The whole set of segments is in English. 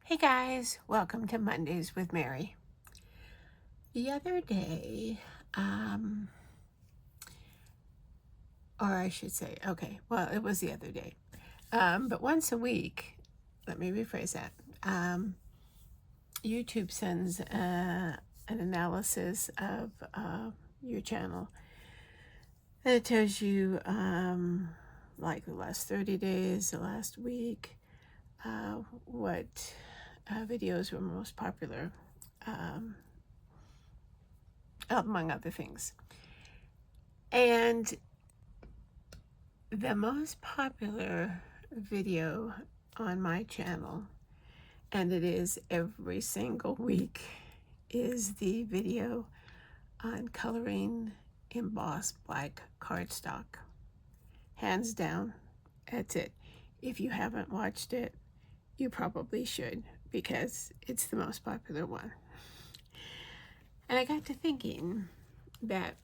Hey guys, welcome to Mondays with Mary. The other day, or I should say, okay, well, it was the other day, but once a week, let me rephrase that, YouTube sends an analysis of your channel, and it tells you like the last 30 days, the last week, what videos were most popular, among other things. And the most popular video on my channel, and it is every single week, is the video on coloring embossed black cardstock. Hands down, that's it. If you haven't watched it, you probably should, because it's the most popular one. And I got to thinking that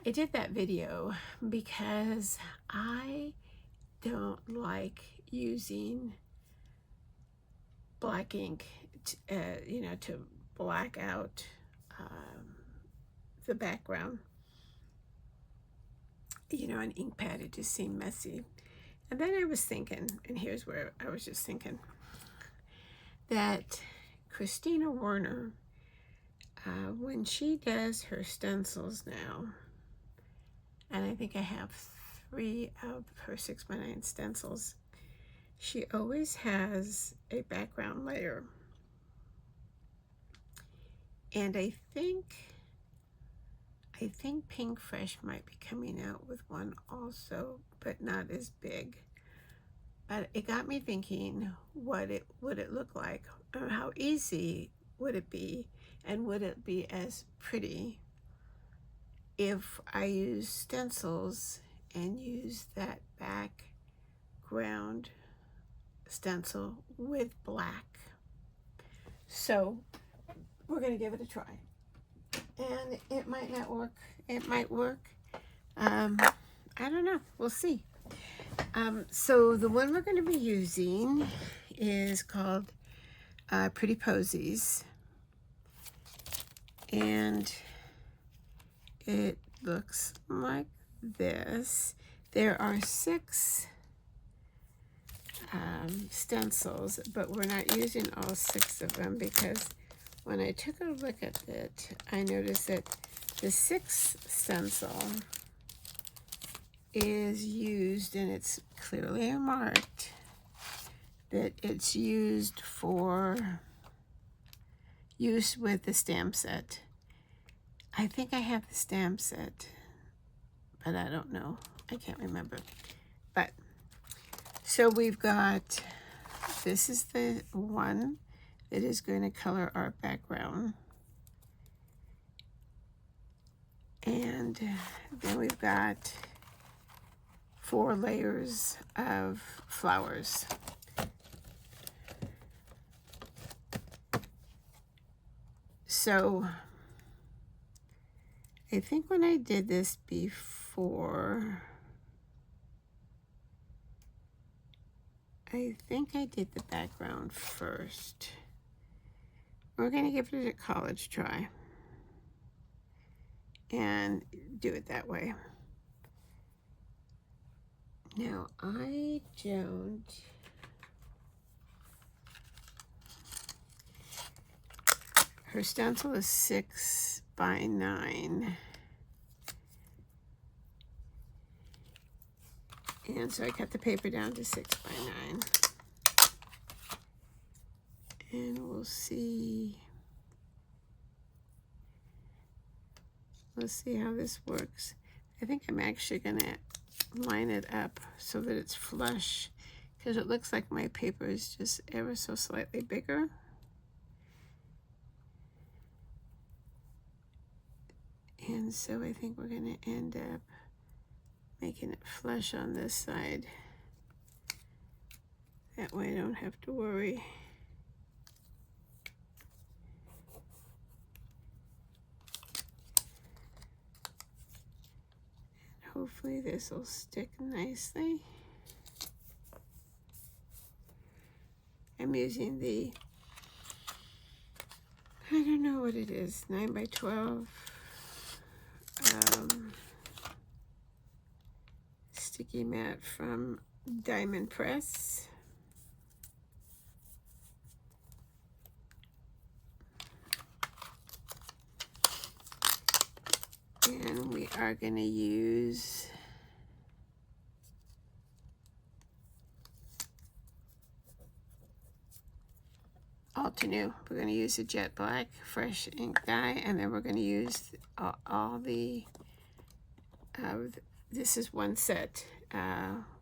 I did that video because I don't like using black ink, to black out the background. An ink pad, it just seemed messy. And then I was thinking, and here's where I was just thinking, that Kristina Werner, when she does her stencils now, and I think I have 3 of her 6x9 stencils, she always has a background layer. And I think Pink Fresh might be coming out with one also, but not as big. But it got me thinking, would it look like, or how easy would it be, and would it be as pretty if I use stencils and use that background stencil with black. So we're gonna give it a try, and it might not work, it might work. I don't know, we'll see. So the one we're going to be using is called Pretty Posies, and it looks like this. There are 6 stencils, but we're not using all 6 of them, because when I took a look at it, I noticed that the 6th stencil is used, and it's clearly marked that it's used for use with the stamp set. I think I have the stamp set, but I don't know. I can't remember. But so we've got, this is the one that is going to color our background. And then we've got 4 layers of flowers. So I think when I did this before, I think I did the background first. We're going to give it a college try and do it that way. Now, I don't, her stencil is 6x9. And so I cut the paper down to 6x9. And we'll see. Let's see how this works. I think I'm actually gonna line it up so that it's flush, because it looks like my paper is just ever so slightly bigger. And so I think we're gonna end up making it flush on this side. That way I don't have to worry. Hopefully this will stick nicely. I'm using the I don't know what it is, 9 by 12. Sticky mat from Diamond Press. And we are going to use Altenew. We're going to use a jet black fresh ink dye, and then we're going to use all the, this is one set,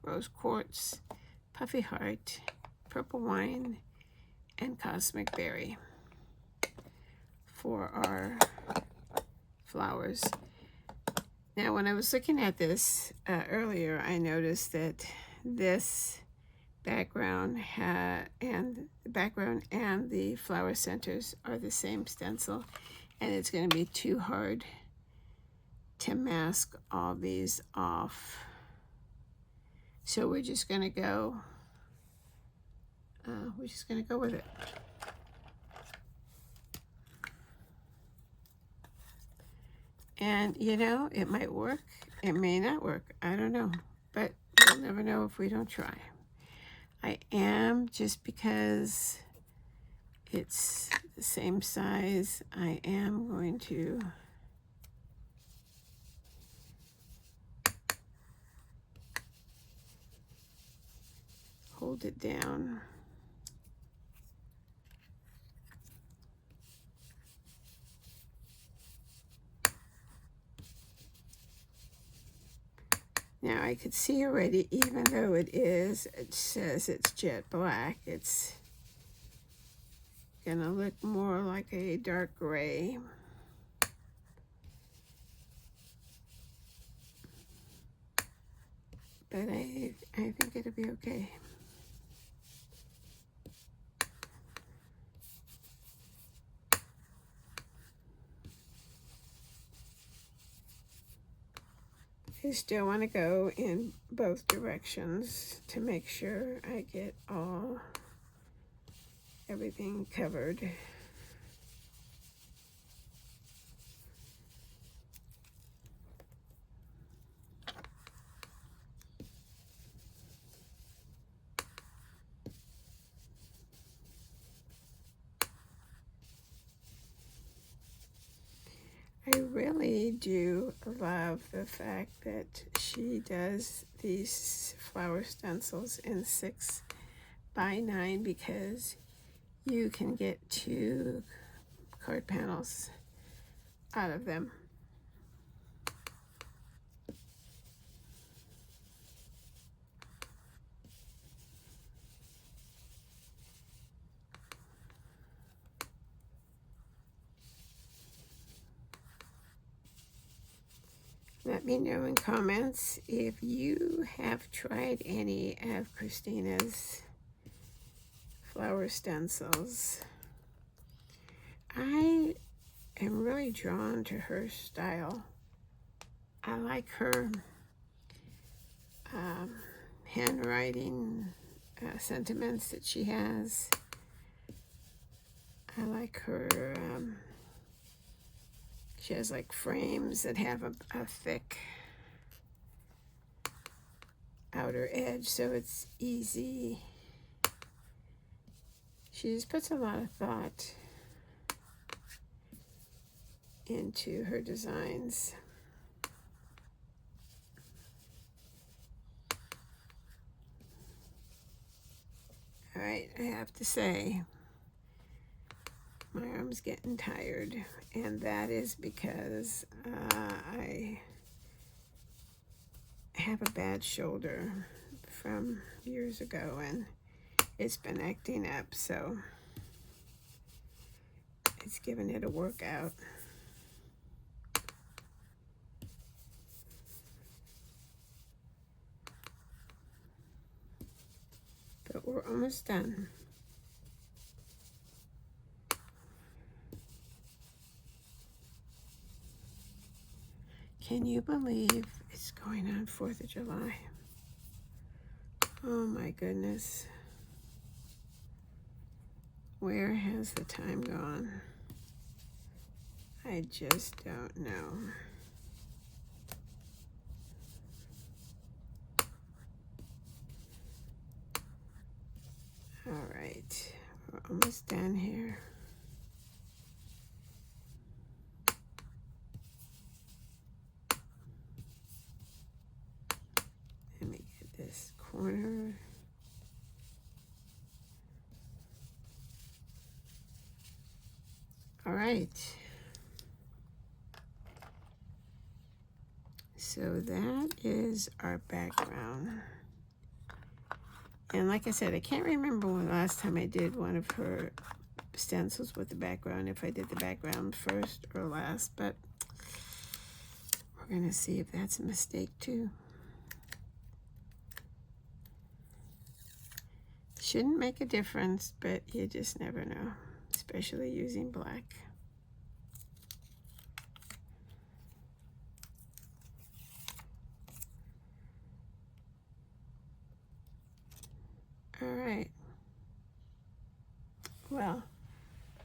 Rose Quartz, Puffy Heart, Purple Wine, and Cosmic Berry for our flowers. Now, when I was looking at this earlier, I noticed that this background and the flower centers are the same stencil, and it's going to be too hard to mask all these off. So we're just going to go. With it. And you know, it might work, it may not work, I don't know, but we'll never know if we don't try. I am, just because it's the same size, I am going to hold it down. Now I could see already, even though it says it's jet black, it's gonna look more like a dark gray. But I think it'll be okay. I still want to go in both directions to make sure I get everything covered. I really do love the fact that she does these flower stencils in 6 by 9, because you can get 2 card panels out of them. Let me know in comments if you have tried any of Kristina's flower stencils. I am really drawn to her style. I like her handwriting sentiments that she has. I like her, she has like frames that have a thick outer edge, so it's easy. She just puts a lot of thought into her designs. All right, I have to say, my arm's getting tired, and that is because I have a bad shoulder from years ago, and it's been acting up, so it's giving it a workout. But we're almost done. Can you believe it's going on 4th of July? Oh my goodness. Where has the time gone? I just don't know. All right, we're almost done here. Let me get this corner. All right. So that is our background. And like I said, I can't remember when the last time I did one of her stencils with the background, if I did the background first or last, but we're gonna see if that's a mistake too. Shouldn't make a difference, but you just never know, especially using black. All right. Well,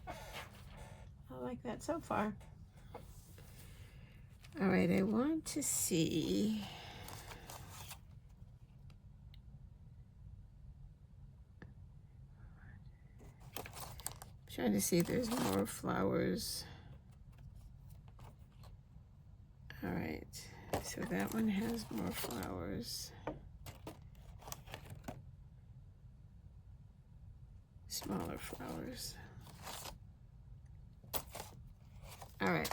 I like that so far. All right, I want to see. Trying to see if there's more flowers. All right, so that one has more flowers. Smaller flowers. All right.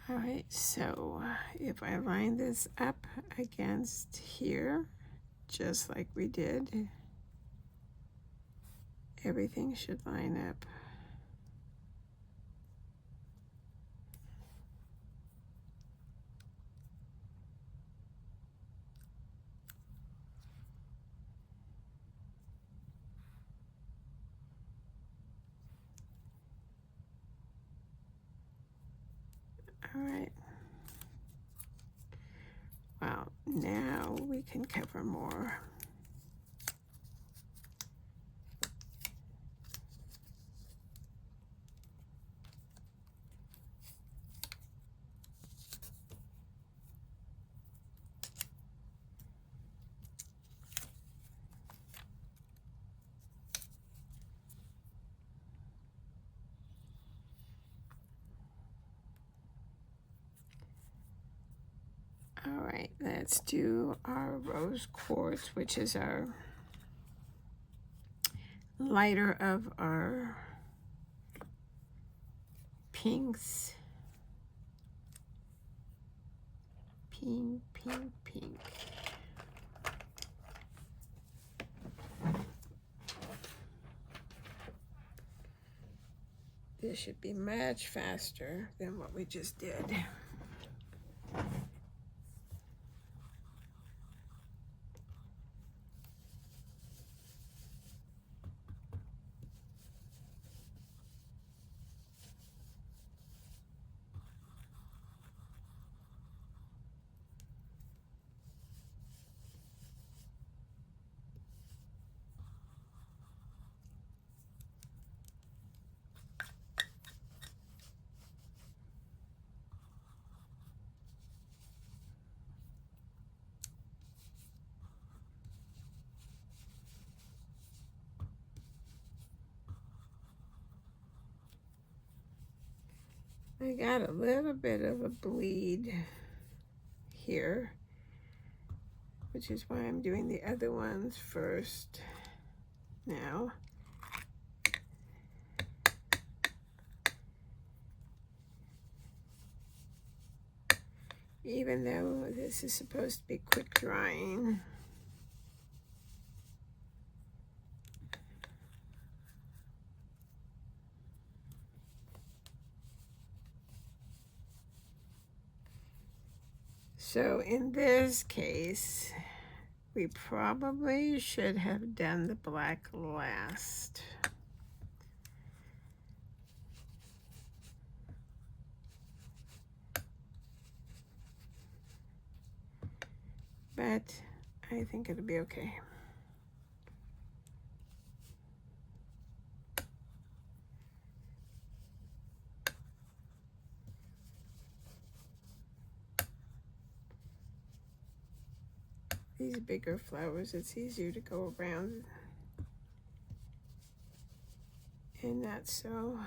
All right, so if I line this up against here, just like we did, everything should line up. All right. Wow, now we can cover more. All right, let's do our rose quartz, which is our lighter of our pinks. Pink, pink, pink. This should be much faster than what we just did. I got a little bit of a bleed here, which is why I'm doing the other ones first now. Even though this is supposed to be quick drying. So in this case, we probably should have done the black last. But I think it'll be okay. these bigger flowers, it's easier to go around and not so.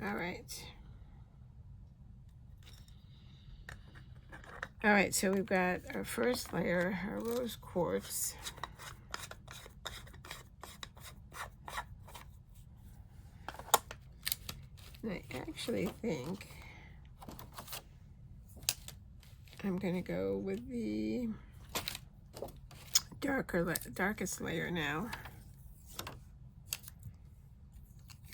All right. All right, so we've got our first layer, our rose quartz. And I actually think I'm going to go with the darkest layer now,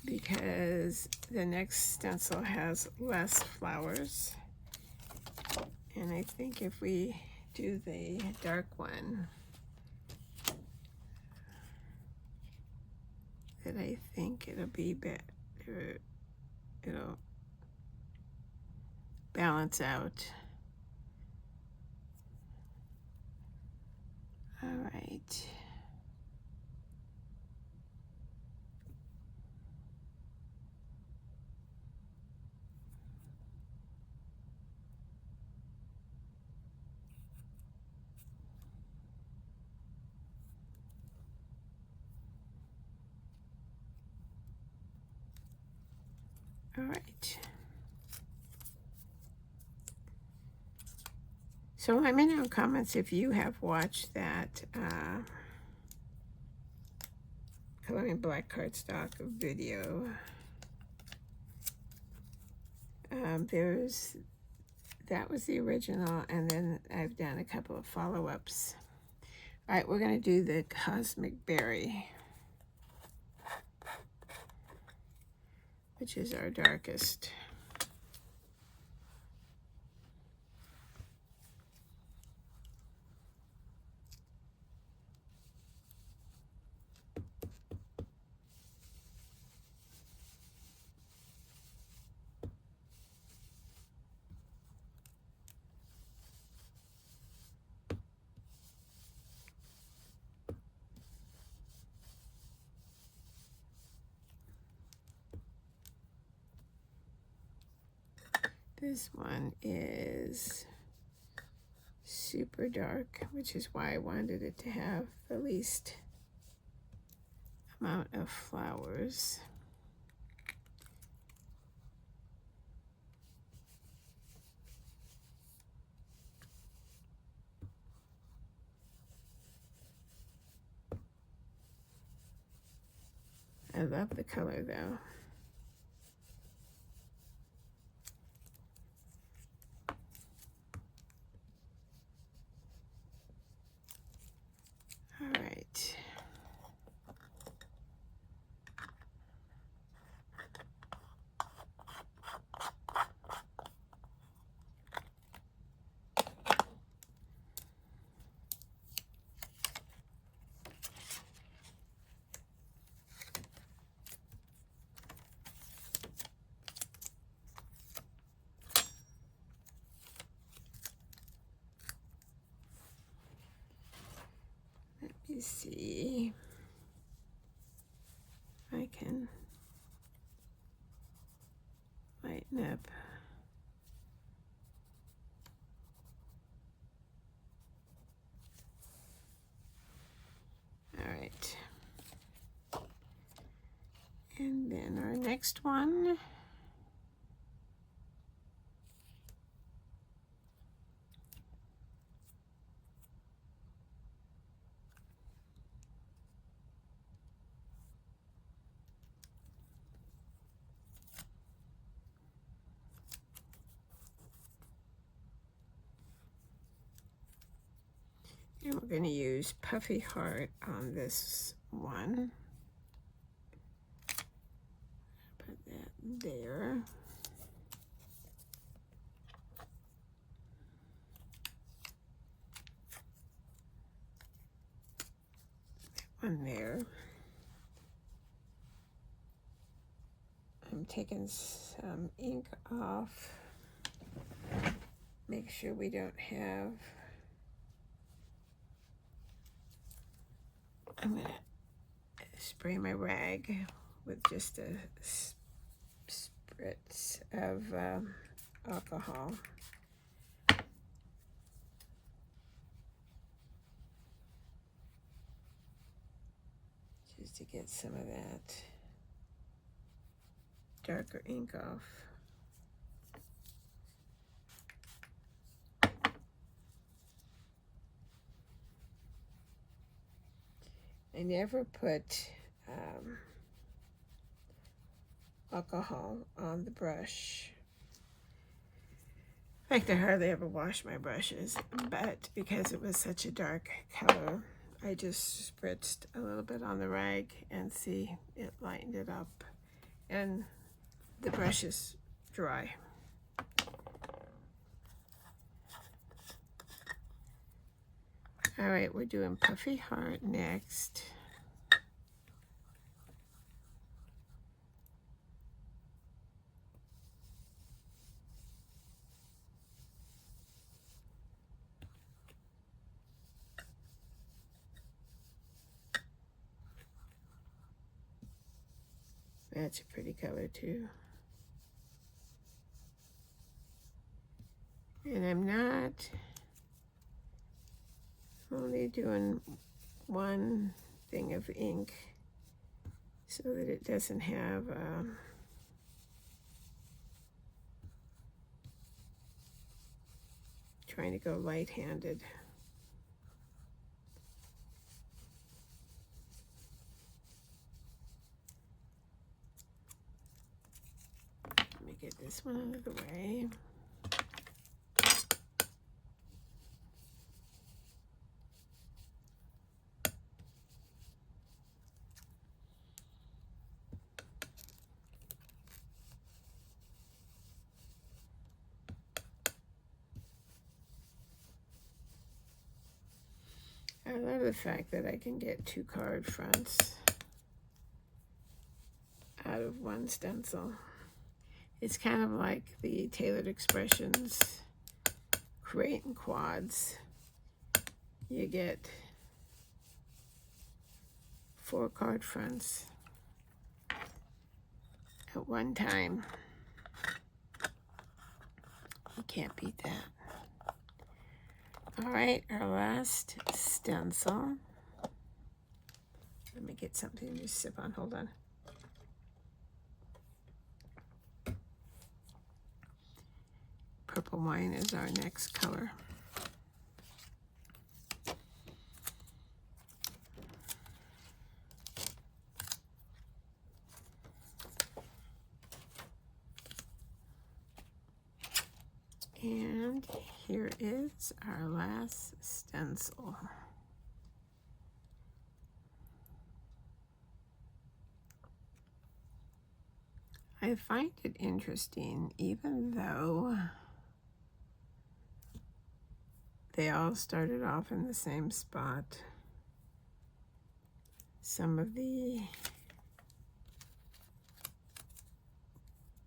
because the next stencil has less flowers. And I think if we do the dark one, that I think it'll be better. It'll balance out. All right. All right. So let me know in the comments if you have watched that coloring black cardstock video. That was the original, and then I've done a couple of follow-ups. All right, we're going to do the Cosmic Berry, which is our darkest. This one is super dark, which is why I wanted it to have the least amount of flowers. I love the color though. All right. Let me see if I can lighten up. All right. And then our next one. And we're going to use Puffy Heart on this one. Put that there. That one there. I'm taking some ink off. Make sure we don't have. I'm going to spray my rag with just a spritz of alcohol. Just to get some of that darker ink off. I never put alcohol on the brush. In fact, I hardly ever wash my brushes, but because it was such a dark color, I just spritzed a little bit on the rag and see, it lightened it up. And the brush is dry. All right, we're doing Puffy Heart next. That's a pretty color too. And I'm only doing one thing of ink so that it doesn't have trying to go light-handed. Let me get this one out of the way. I love the fact that I can get 2 card fronts out of one stencil. It's kind of like the Tailored Expressions Create and Quads. You get 4 card fronts at one time. You can't beat that. All right, our last stencil. Let me get something to sip on. Hold on. Purple Wine is our next color. And here is our last stencil. I find it interesting, even though they all started off in the same spot, some of the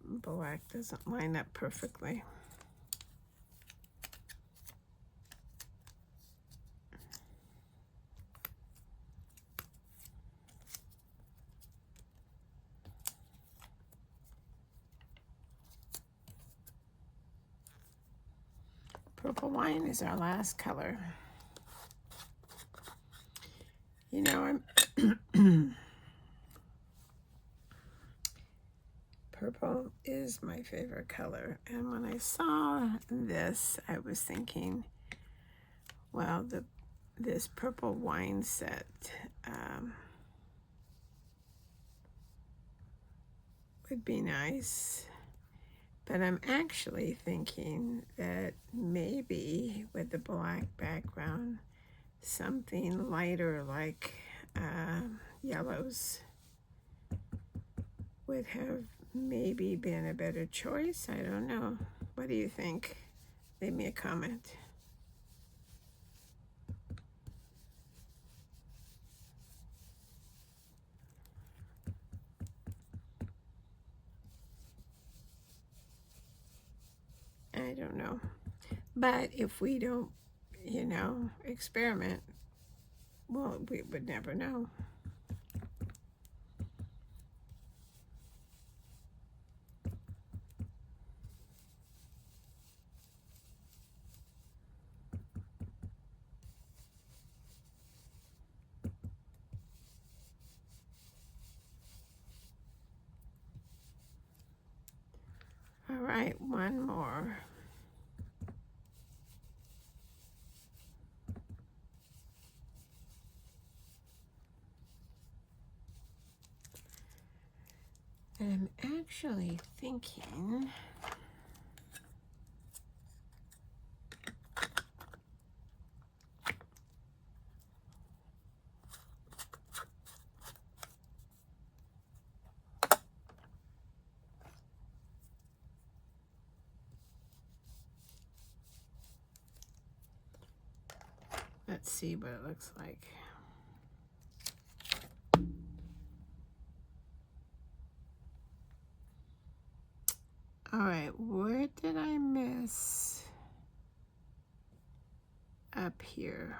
black doesn't line up perfectly. Purple Wine is our last color. You know, purple is my favorite color. And when I saw this, I was thinking, well, this Purple Wine set would be nice. But I'm actually thinking that maybe with the black background, something lighter like yellows would have maybe been a better choice. I don't know. What do you think? Leave me a comment. I don't know. But if we don't, you know, experiment, well, we would never know. right, one more. And I'm actually thinking let's see what it looks like. All right, where did I miss up here?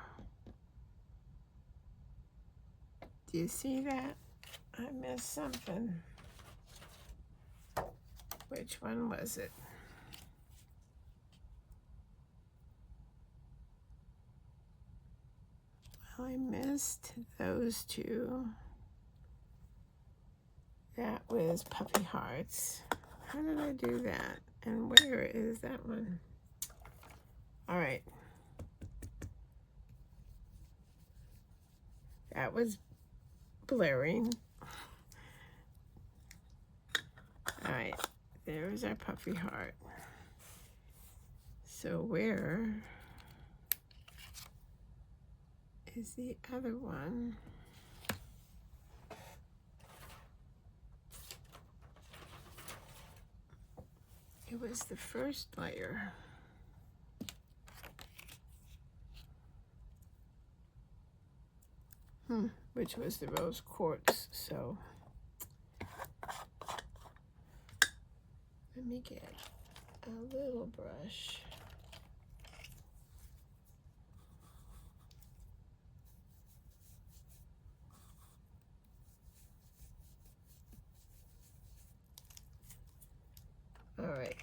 Do you see that? I missed something. Which one was it? Well, I missed those two. That was Puppy Hearts. How did I do that? And where is that one? All right. That was blaring. All right, there's our Puppy Heart. So where is the other one? It was the first layer. Which was the rose quartz. So let me get a little brush. All right.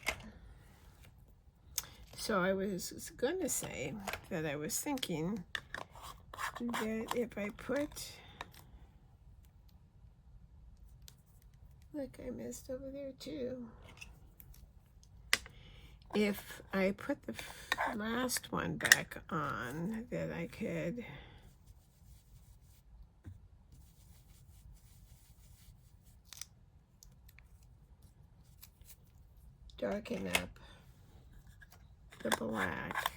So I was going to say that I was thinking that if I put, look, I missed over there too. If I put the last one back on, that I could darken up the black.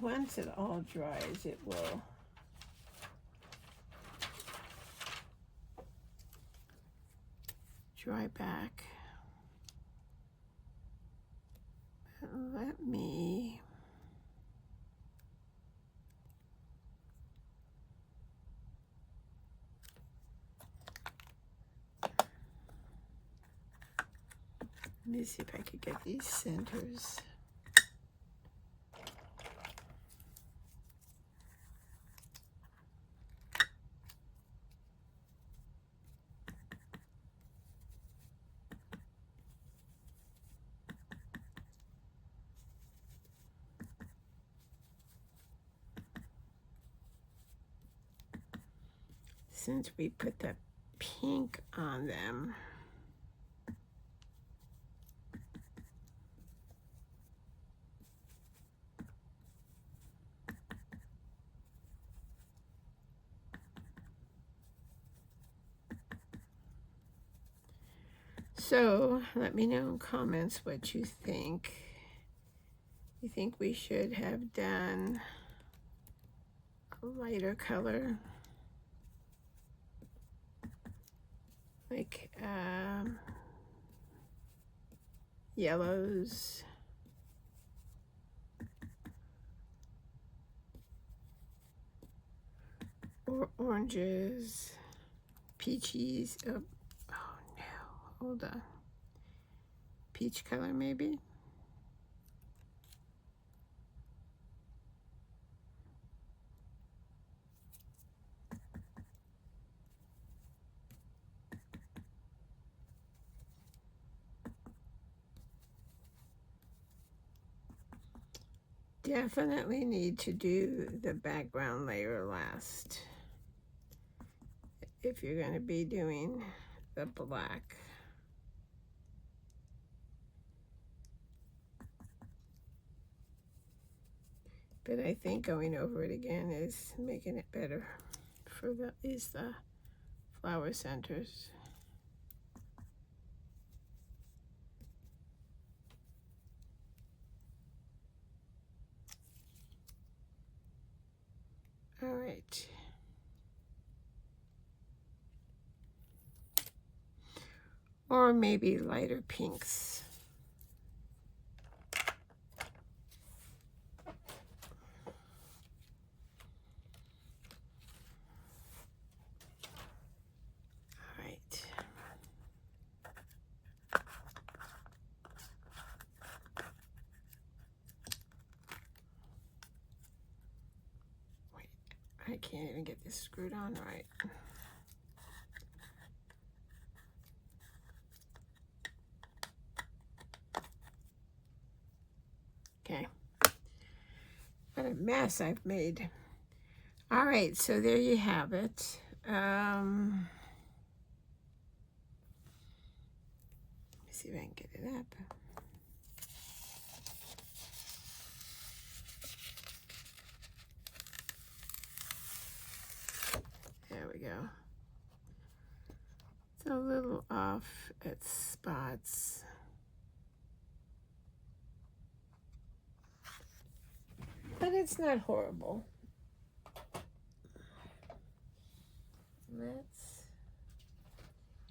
Once it all dries, it will dry back. But let me see if I could get these centers. Since we put the pink on them, so let me know in comments what you think. You think we should have done a lighter color, like yellows, or oranges, peaches. Oh no, hold on. Peach color maybe? definitely need to do the background layer last if you're going to be doing the black. But I think going over it again is making it better for the flower centers. All right. Or maybe lighter pinks. All right. Wait, I can't even get this screwed on right. Okay. What a mess I've made. All right, so there you have it. Let me see if I can get it up. There we go. It's a little off at spots. But it's not horrible. Let's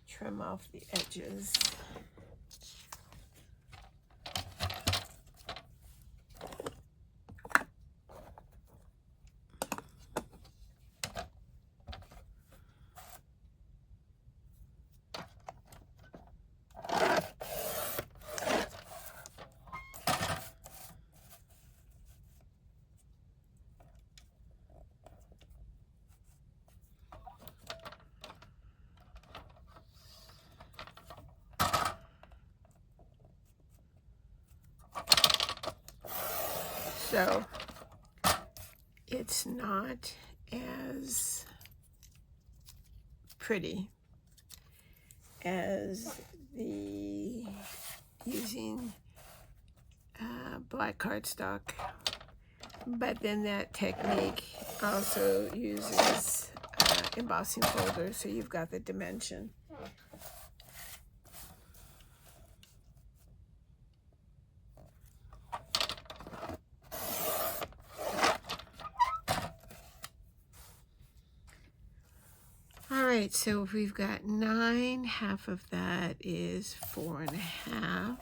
trim off the edges. So it's not as pretty as the using black cardstock, but then that technique also uses embossing folders, so you've got the dimension. All right, so if we've got 9, half of that is 4.5.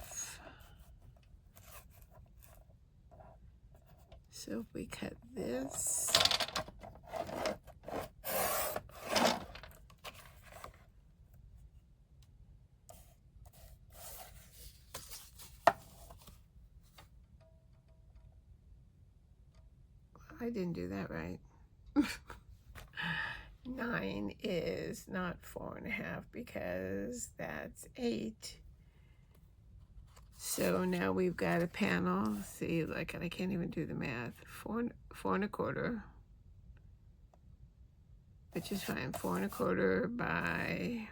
So if we cut this, I didn't do that right. 9 is not 4.5 because that's 8. So now we've got a panel. See, like, I can't even do the math. 4.25, which is fine. 4.25 by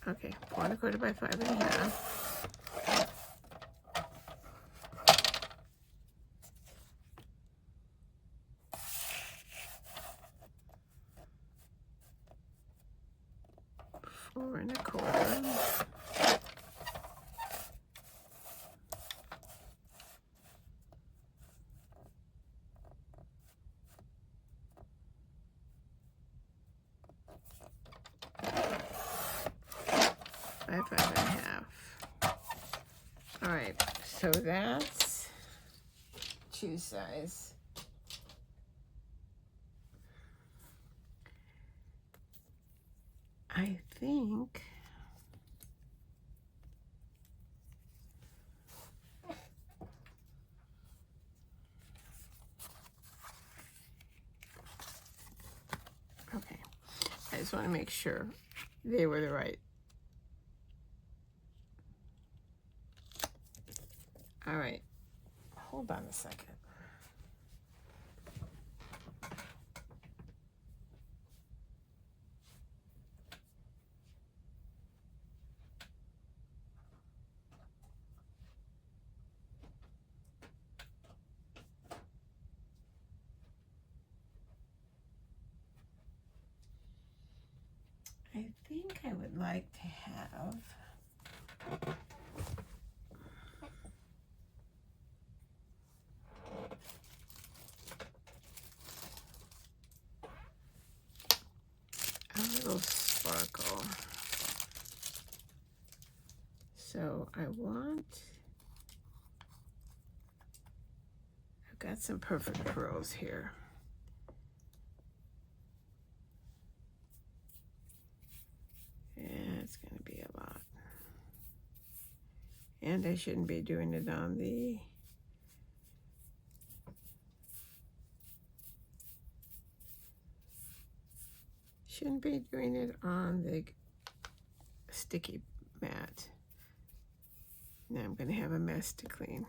4.25 by 5.5. Four and a quarter. By 5.5. All right, so that's shoe size. I think okay, I just want to make sure they were the right. All right, hold on a second. I think I would like to have a little sparkle. So I've got some perfect pearls here. Yeah, it's going to be a lot. And I shouldn't be doing it on the sticky mat. Now I'm going to have a mess to clean.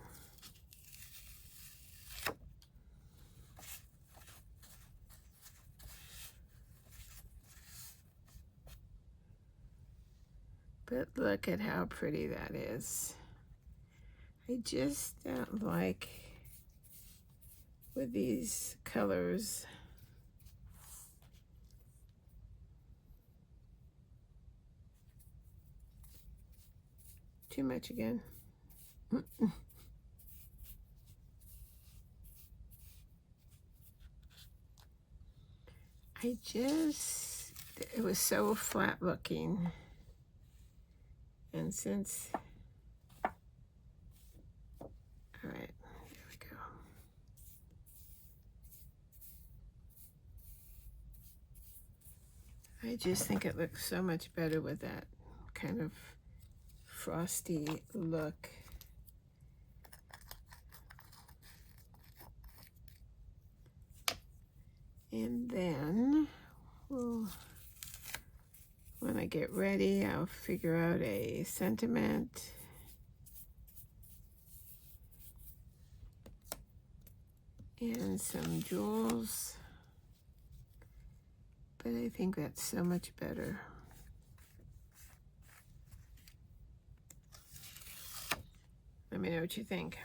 But look at how pretty that is. I just don't like with these colors. Too much again. It was so flat looking. And since, all right, there we go. I just think it looks so much better with that kind of frosty look. And then, when I get ready, I'll figure out a sentiment. And some jewels. But I think that's so much better. Let me know what you think.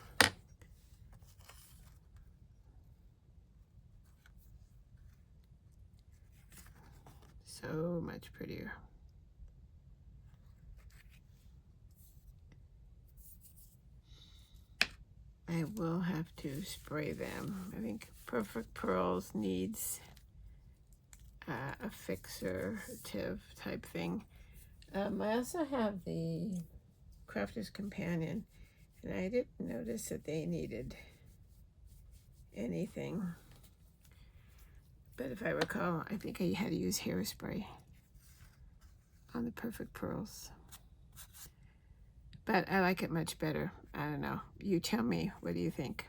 So much prettier. I will have to spray them. I think Perfect Pearls needs a fixative type thing. I also have the Crafter's Companion, and I didn't notice that they needed anything. But if I recall, I think I had to use hairspray on the Perfect Pearls. But I like it much better. I don't know. You tell me. What do you think?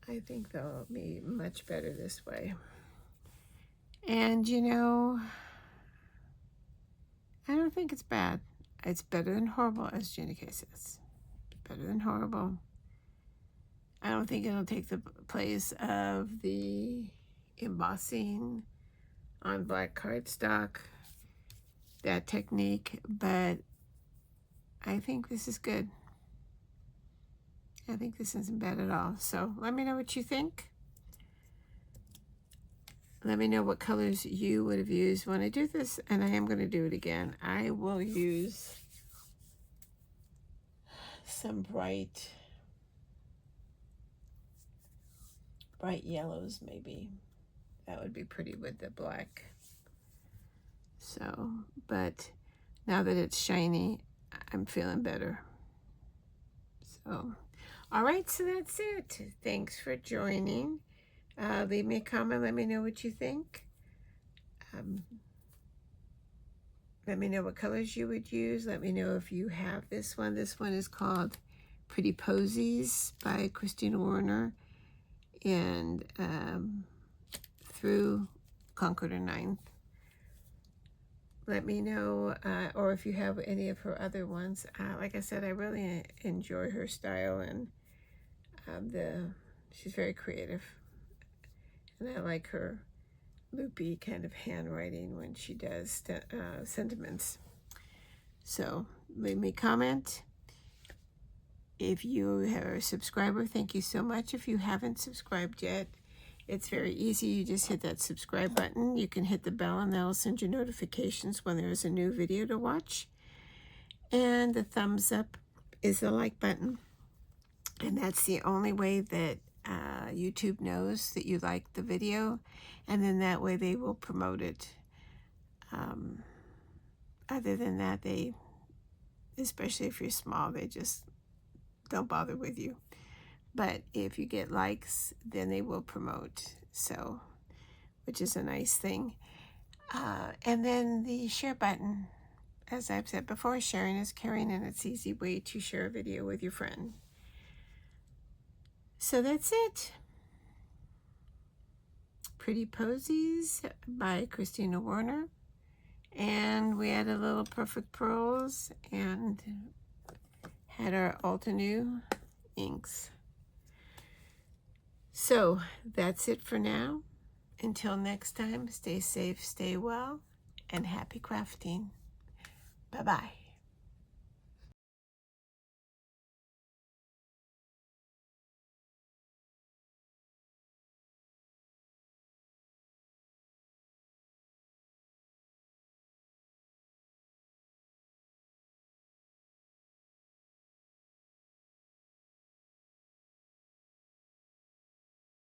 I think they'll be much better this way. And you know, I don't think it's bad. It's better than horrible, as Jenny K says. Better than horrible. I don't think it'll take the place of the embossing on black cardstock, that technique, but I think this is good. I think this isn't bad at all. So let me know what you think. Let me know what colors you would have used when I do this, and I am going to do it again. I will use some bright yellows, maybe. That would be pretty with the black. So, but now that it's shiny, I'm feeling better. So, all right, so that's it. Thanks for joining. Leave me a comment. Let me know what you think. Let me know what colors you would use. Let me know if you have this one. This one is called Pretty Posies by Kristina Werner, and through Concord 9th. let me know, or if you have any of her other ones. Like I said, I really enjoy her style, and she's very creative, and I like her loopy kind of handwriting when she does sentiments. So leave me a comment. If you are a subscriber, thank you so much. If you haven't subscribed yet, it's very easy. You just hit that subscribe button. You can hit the bell, and that'll send you notifications when there's a new video to watch. And the thumbs up is the like button. And that's the only way that YouTube knows that you like the video. And then that way they will promote it. Other than that, especially if you're small, they just don't bother with you. But if you get likes, then they will promote, so, which is a nice thing. And then the share button, as I've said before, sharing is caring, and it's an easy way to share a video with your friend. So that's it. Pretty Posies by Kristina Werner. And we added little perfect pearls and had our Altenew inks. So that's it for now. Until next time, stay safe, stay well, and happy crafting. Bye-bye.